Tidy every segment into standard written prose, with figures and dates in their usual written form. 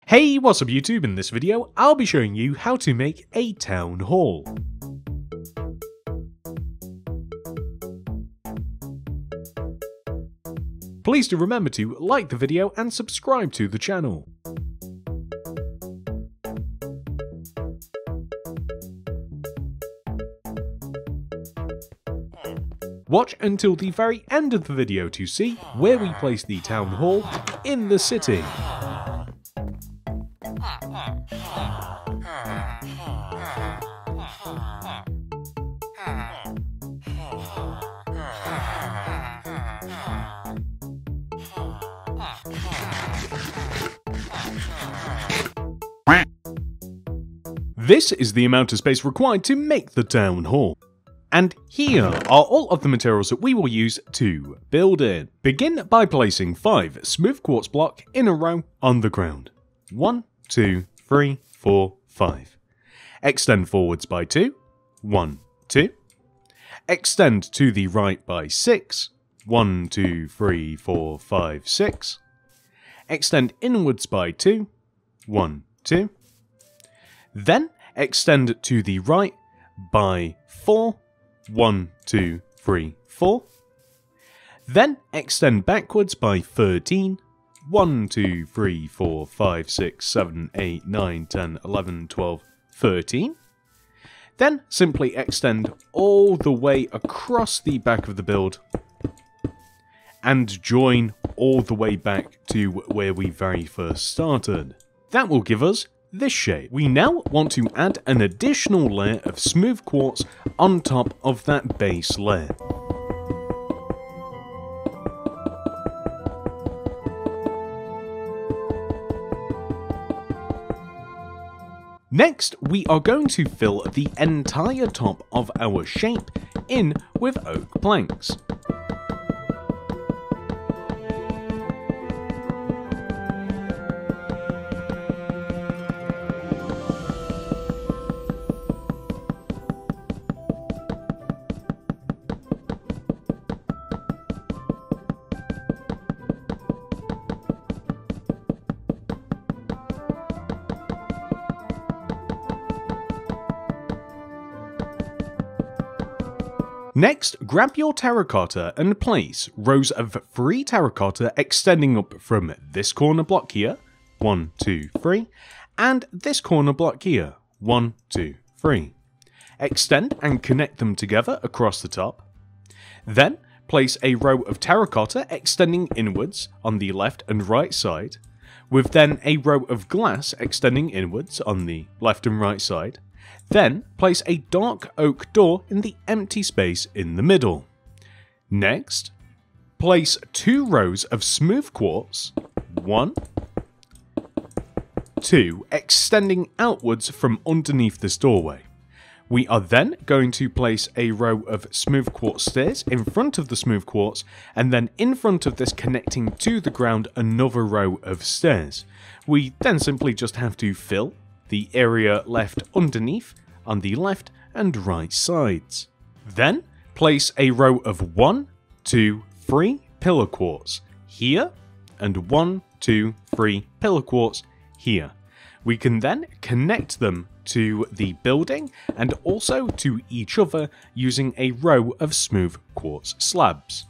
Hey, what's up YouTube? In this video, I'll be showing you how to make a town hall. Please do remember to like the video and subscribe to the channel. Watch until the very end of the video to see where we place the town hall in the city. This is the amount of space required to make the town hall. And here are all of the materials that we will use to build it. Begin by placing 5 smooth quartz blocks in a row on the ground. 1, 2, 3, 4, 5. Extend forwards by 2. 1, 2. Extend to the right by 6. 1, 2, 3, 4, 5, 6. Extend inwards by 2. 1, 2. Then extend to the right by 4. 1, 2, 3, 4. Then extend backwards by 13. 1, 2, 3, 4, 5, 6, 7, 8, 9, 10, 11, 12, 13. Then simply extend all the way across the back of the build and join all the way back to where we very first started. That will give us this shape. We now want to add an additional layer of smooth quartz on top of that base layer. Next, we are going to fill the entire top of our shape in with oak planks. Next, grab your terracotta and place rows of 3 terracotta extending up from this corner block here, 1, 2, 3, and this corner block here, 1, 2, 3. Extend and connect them together across the top. Then, place a row of terracotta extending inwards on the left and right side, with then a row of glass extending inwards on the left and right side. Then, place a dark oak door in the empty space in the middle. Next, place 2 rows of smooth quartz, 1, 2, extending outwards from underneath this doorway. We are then going to place a row of smooth quartz stairs in front of the smooth quartz, and then in front of this connecting to the ground another row of stairs. We then simply just have to fill the area left underneath on the left and right sides. Then place a row of 1, 2, 3 pillar quartz here and 1, 2, 3 pillar quartz here. We can then connect them to the building and also to each other using a row of smooth quartz slabs.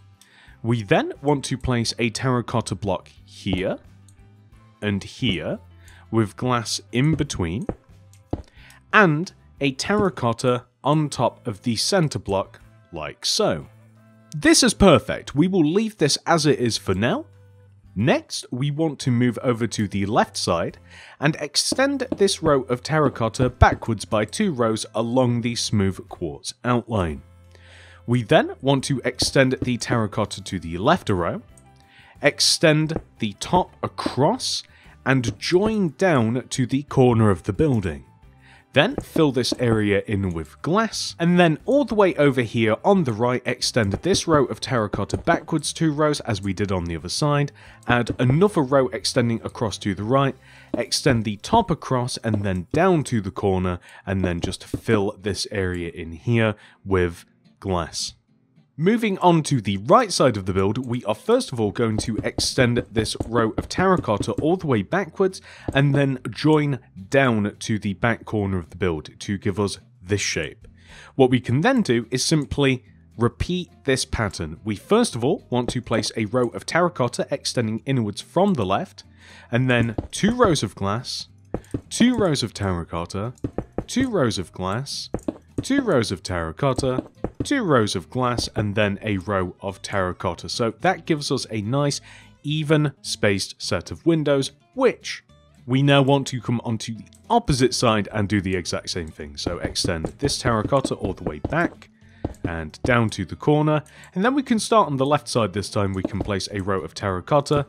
We then want to place a terracotta block here and here, with glass in between, and a terracotta on top of the center block, like so. This is perfect. We will leave this as it is for now. Next, we want to move over to the left side and extend this row of terracotta backwards by 2 rows along the smooth quartz outline. We then want to extend the terracotta to the left row, extend the top across, and join down to the corner of the building. Then fill this area in with glass, and then all the way over here on the right extend this row of terracotta backwards 2 rows as we did on the other side, add another row extending across to the right, extend the top across and then down to the corner, and then just fill this area in here with glass. Moving on to the right side of the build, we are first of all going to extend this row of terracotta all the way backwards and then join down to the back corner of the build to give us this shape. What we can then do is simply repeat this pattern. We first of all want to place a row of terracotta extending inwards from the left, and then 2 rows of glass, 2 rows of terracotta, 2 rows of glass, 2 rows of terracotta, 2 rows of glass, and then a row of terracotta. So that gives us a nice, even spaced set of windows, which we now want to come onto the opposite side and do the exact same thing. So extend this terracotta all the way back and down to the corner, and then we can start on the left side. This time we can place a row of terracotta,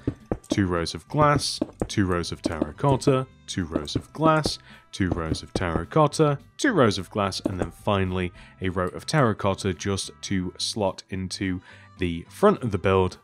2 rows of glass, 2 rows of terracotta, 2 rows of glass, 2 rows of terracotta, 2 rows of glass, and then finally a row of terracotta just to slot into the front of the build.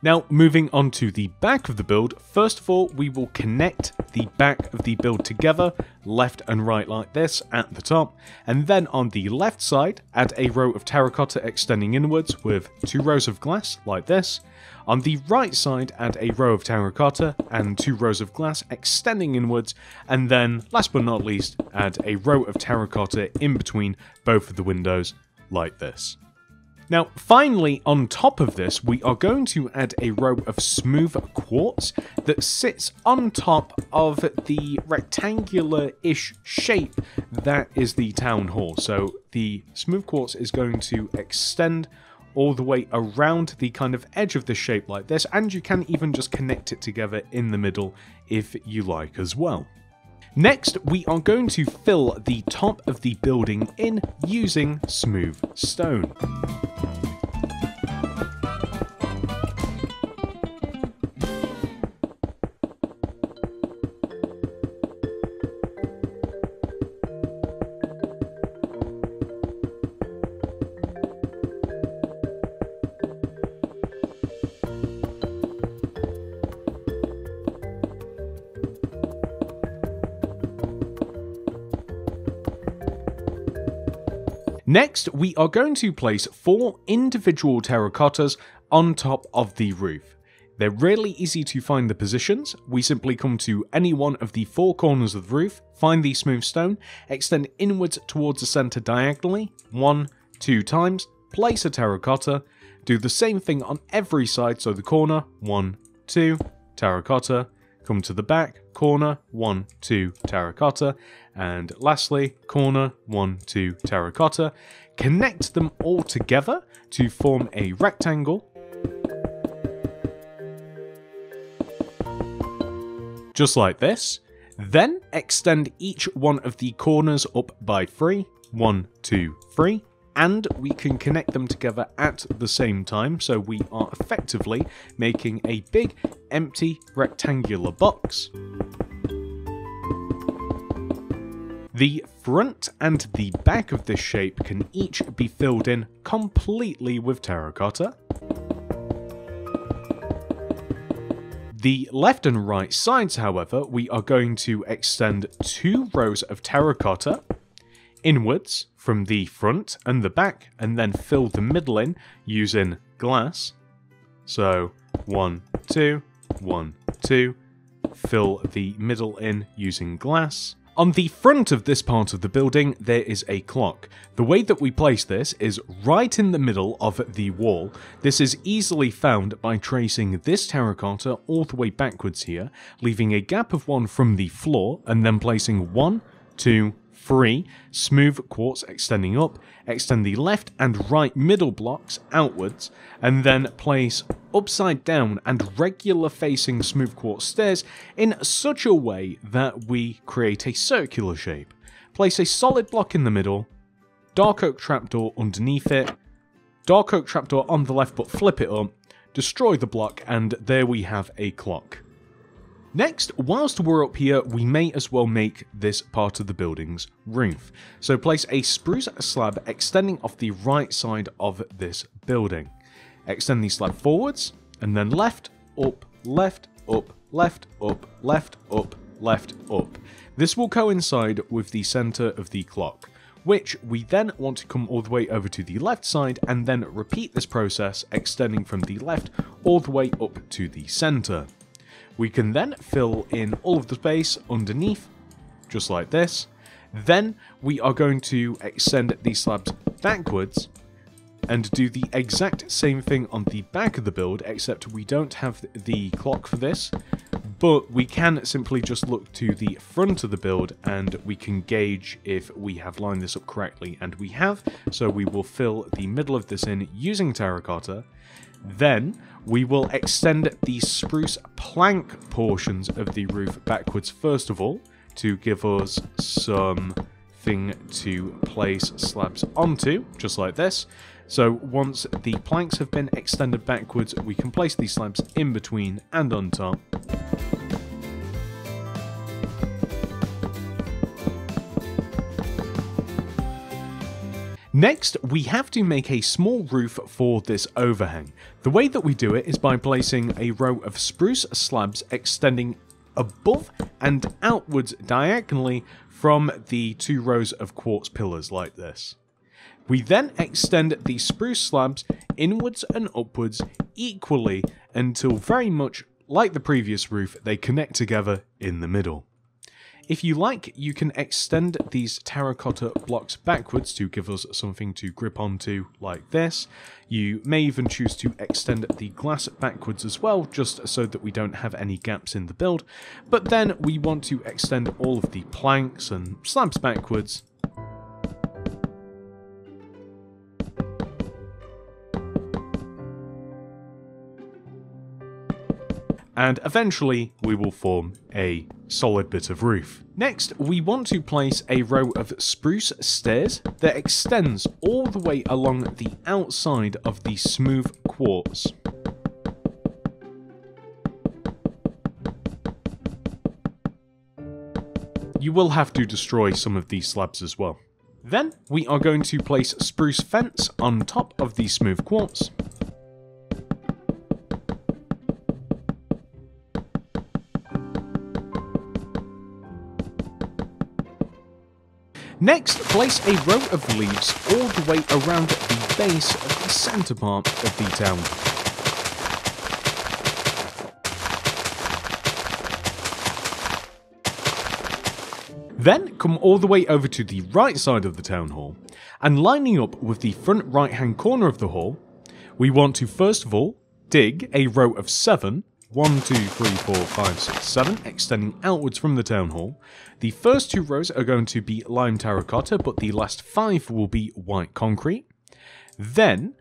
Now, moving on to the back of the build, first of all, we will connect the back of the build together, left and right like this at the top, and then on the left side, add a row of terracotta extending inwards with 2 rows of glass like this. On the right side, add a row of terracotta and 2 rows of glass extending inwards, and then, last but not least, add a row of terracotta in between both of the windows like this. Now, finally, on top of this, we are going to add a row of smooth quartz that sits on top of the rectangular-ish shape that is the town hall. So the smooth quartz is going to extend all the way around the kind of edge of the shape like this, and you can even just connect it together in the middle if you like as well. Next, we are going to fill the top of the building in using smooth stone. Next, we are going to place 4 individual terracottas on top of the roof. They're really easy to find the positions. We simply come to any one of the 4 corners of the roof, find the smooth stone, extend inwards towards the center diagonally, 1, 2 times, place a terracotta, do the same thing on every side, so the corner, 1, 2, terracotta, come to the back, corner, 1, 2, terracotta, and lastly, corner, 1, 2, terracotta. Connect them all together to form a rectangle. Just like this. Then extend each one of the corners up by 3, 1, 2, 3. And we can connect them together at the same time, so we are effectively making a big, empty, rectangular box. The front and the back of this shape can each be filled in completely with terracotta. The left and right sides, however, we are going to extend 2 rows of terracotta inwards from the front and the back, and then fill the middle in using glass. So 1, 2, 1, 2, fill the middle in using glass. On the front of this part of the building, there is a clock. The way that we place this is right in the middle of the wall. This is easily found by tracing this terracotta all the way backwards here, leaving a gap of 1 from the floor, and then placing 1, 2, 3 smooth quartz extending up, extend the left and right middle blocks outwards, and then place upside down and regular facing smooth quartz stairs in such a way that we create a circular shape. Place a solid block in the middle, dark oak trapdoor underneath it, dark oak trapdoor on the left but flip it up, destroy the block, and there we have a clock. Next, whilst we're up here, we may as well make this part of the building's roof. So place a spruce slab extending off the right side of this building. Extend the slab forwards, and then left, up, left, up, left, up, left, up, left, up. This will coincide with the center of the clock. which we then want to come all the way over to the left side and then repeat this process, extending from the left all the way up to the center. We can then fill in all of the space underneath, just like this. Then we are going to extend these slabs backwards and do the exact same thing on the back of the build, except we don't have the clock for this, but we can simply just look to the front of the build and we can gauge if we have lined this up correctly, and we have, so we will fill the middle of this in using terracotta. Then we will extend the spruce plank portions of the roof backwards first of all, to give us something to place slabs onto, just like this. So once the planks have been extended backwards, we can place these slabs in between and on top. Next, we have to make a small roof for this overhang. The way that we do it is by placing a row of spruce slabs extending above and outwards diagonally from the 2 rows of quartz pillars like this. We then extend the spruce slabs inwards and upwards equally until, very much like the previous roof, they connect together in the middle. If you like, you can extend these terracotta blocks backwards to give us something to grip onto like this. You may even choose to extend the glass backwards as well, just so that we don't have any gaps in the build. But then we want to extend all of the planks and slabs backwards. And eventually we will form a solid bit of roof. Next, we want to place a row of spruce stairs that extends all the way along the outside of the smooth quartz. You will have to destroy some of these slabs as well. Then we are going to place spruce fence on top of the smooth quartz. Next, place a row of leaves all the way around the base of the centre part of the town. Then come all the way over to the right side of the town hall, and lining up with the front right hand corner of the hall, we want to first of all dig a row of 7, 1, 2, 3, 4, 5, 6, 7, extending outwards from the town hall. The first 2 rows are going to be lime terracotta, but the last 5 will be white concrete. Then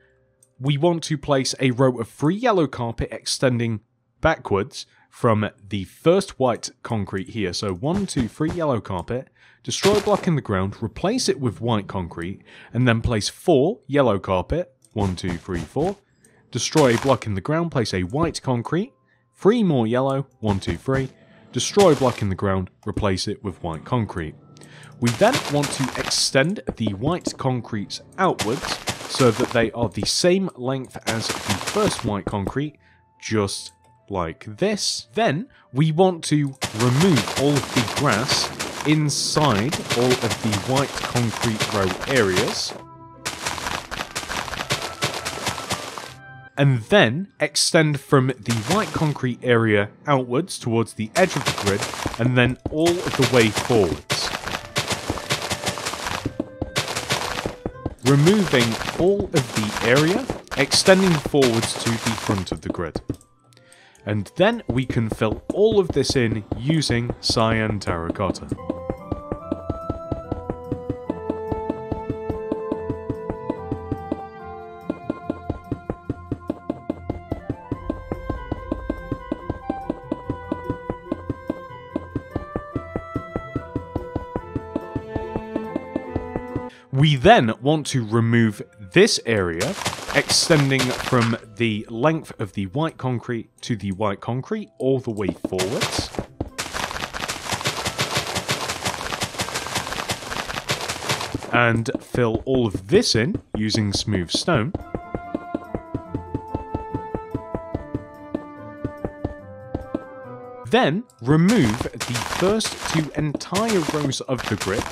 we want to place a row of 3 yellow carpet extending backwards from the first white concrete here. So 1, 2, 3 yellow carpet, destroy a block in the ground, replace it with white concrete, and then place 4 yellow carpet, 1, 2, 3, 4, destroy a block in the ground, place a white concrete, 3 more yellow, 1, 2, 3, destroy a block in the ground, replace it with white concrete. We then want to extend the white concretes outwards so that they are the same length as the first white concrete, just like this. Then we want to remove all of the grass inside all of the white concrete row areas. And then extend from the white concrete area outwards towards the edge of the grid, and then all of the way forwards. Removing all of the area, extending forwards to the front of the grid. And then we can fill all of this in using cyan terracotta. We then want to remove this area, extending from the length of the white concrete to the white concrete all the way forwards. And fill all of this in using smooth stone. Then remove the first 2 entire rows of the grid.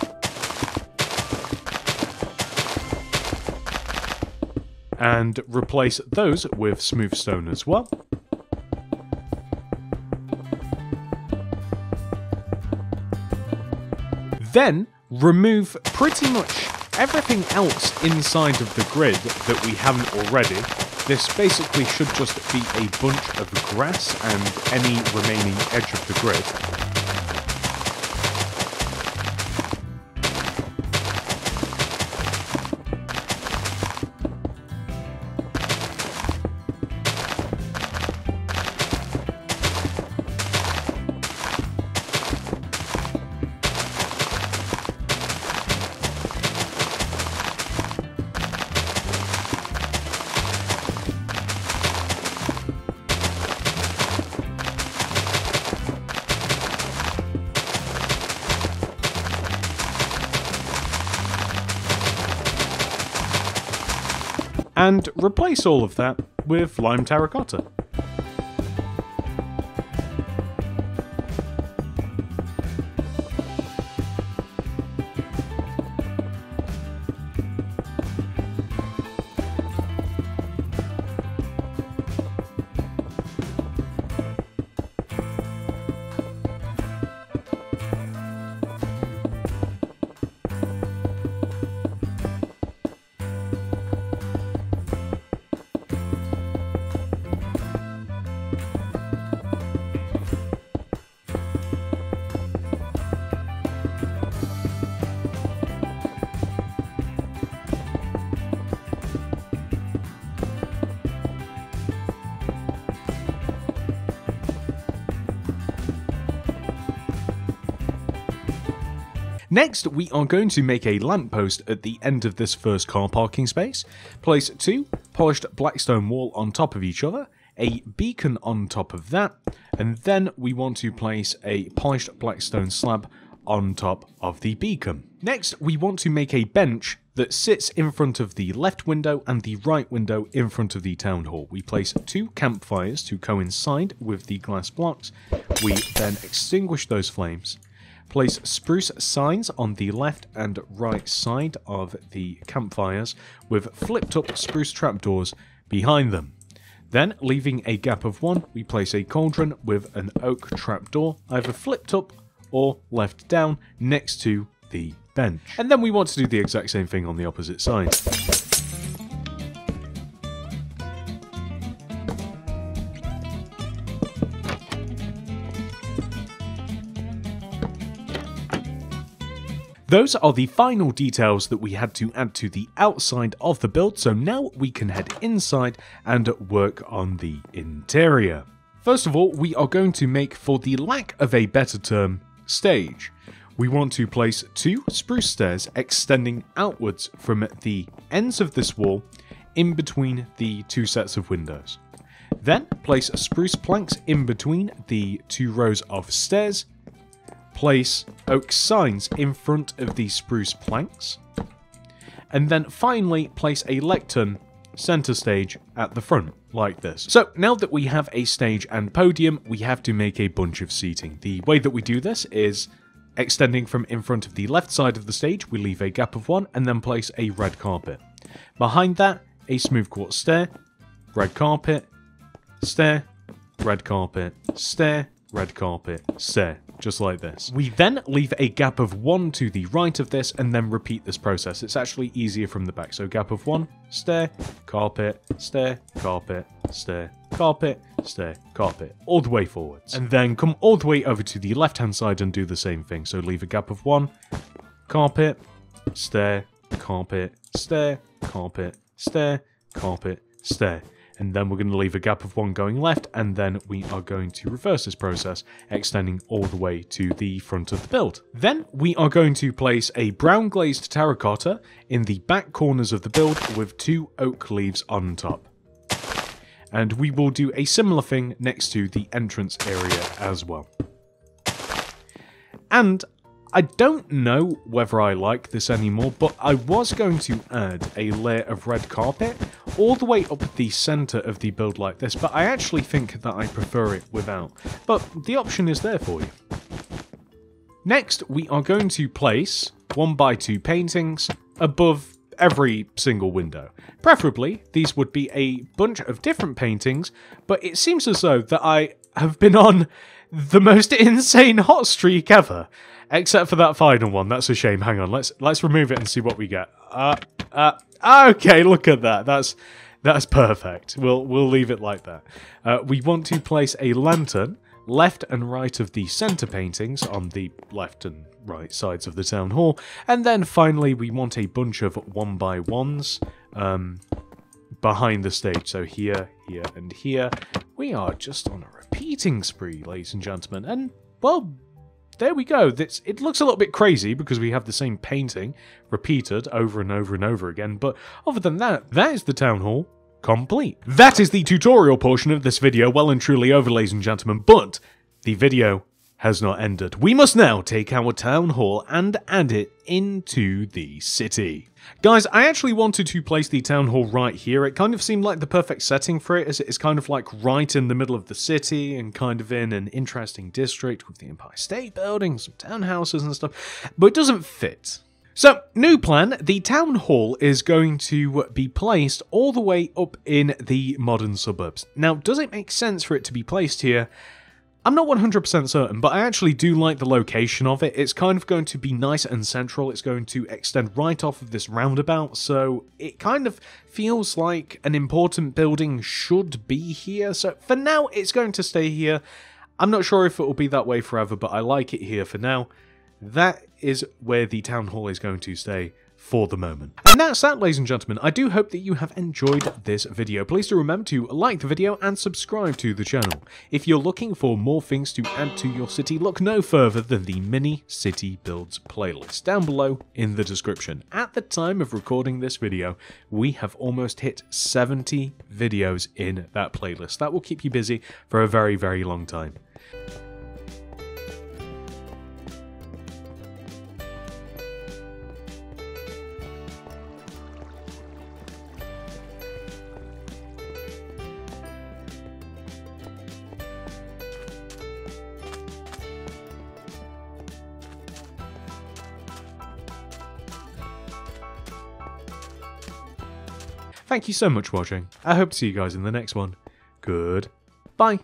and replace those with smooth stone as well. Then remove pretty much everything else inside of the grid that we haven't already. This basically should just be a bunch of grass and any remaining edge of the grid. And replace all of that with lime terracotta. Next, we are going to make a lamppost at the end of this first car parking space. Place 2 polished blackstone wall on top of each other, a beacon on top of that, and then we want to place a polished blackstone slab on top of the beacon. Next, we want to make a bench that sits in front of the left window and the right window in front of the town hall. We place 2 campfires to coincide with the glass blocks. We then extinguish those flames. Place spruce signs on the left and right side of the campfires with flipped up spruce trapdoors behind them. Then, leaving a gap of 1, we place a cauldron with an oak trapdoor, either flipped up or left down next to the bench. And then we want to do the exact same thing on the opposite side. Those are the final details that we had to add to the outside of the build, so now we can head inside and work on the interior. First of all, we are going to make, for the lack of a better term, stage. We want to place 2 spruce stairs extending outwards from the ends of this wall in between the 2 sets of windows. Then place spruce planks in between the 2 rows of stairs. Place oak signs in front of the spruce planks, and then finally place a lectern center stage at the front, like this. So now that we have a stage and podium, we have to make a bunch of seating. The way that we do this is extending from in front of the left side of the stage, we leave a gap of 1 and then place a red carpet. Behind that, a smooth quartz stair, red carpet, stair, red carpet, stair, red carpet, stair. Just like this. We then leave a gap of 1 to the right of this and then repeat this process. It's actually easier from the back. So gap of 1, stair, carpet, stair, carpet, stair, carpet, stair, carpet, all the way forwards. And then come all the way over to the left hand side and do the same thing. So leave a gap of 1, carpet, stair, carpet, stair, carpet, stair, carpet, stair. And then we're going to leave a gap of 1 going left, and then we are going to reverse this process, extending all the way to the front of the build. Then we are going to place a brown glazed terracotta in the back corners of the build with 2 oak leaves on top. And we will do a similar thing next to the entrance area as well. And I don't know whether I like this anymore, but I was going to add a layer of red carpet all the way up the centre of the build like this, but I actually think that I prefer it without. But the option is there for you. Next, we are going to place 1x2 paintings above every single window. Preferably, these would be a bunch of different paintings, but it seems as though that I have been on the most insane hot streak ever. Except for that final one. That's a shame. Hang on, let's remove it and see what we get. Okay, look at that. That's perfect. We'll leave it like that. We want to place a lantern left and right of the center paintings on the left and right sides of the town hall, and then finally we want a bunch of 1x1s behind the stage. So here, here, and here. We are just on a repeating spree, ladies and gentlemen, and well, there we go. It looks a little bit crazy because we have the same painting repeated over and over and over again, but other than that, that is the town hall complete. That is the tutorial portion of this video well and truly over, ladies and gentlemen, but the video has not ended. We must now take our town hall and add it into the city. Guys, I actually wanted to place the town hall right here. It kind of seemed like the perfect setting for it, as it is kind of like right in the middle of the city and kind of in an interesting district with the Empire State Building, some townhouses and stuff, but it doesn't fit. So, new plan, the town hall is going to be placed all the way up in the modern suburbs. Now, does it make sense for it to be placed here? I'm not 100% certain, but I actually do like the location of it. It's kind of going to be nice and central. It's going to extend right off of this roundabout, so it kind of feels like an important building should be here. So for now, it's going to stay here. I'm not sure if it will be that way forever, but I like it here for now. That is where the town hall is going to stay for the moment. And that's that, ladies and gentlemen. I do hope that you have enjoyed this video. Please do remember to like the video and subscribe to the channel. If you're looking for more things to add to your city, look no further than the Mini City Builds playlist down below in the description. At the time of recording this video, we have almost hit 70 videos in that playlist. That will keep you busy for a very, very long time. Thank you so much for watching. I hope to see you guys in the next one. Goodbye.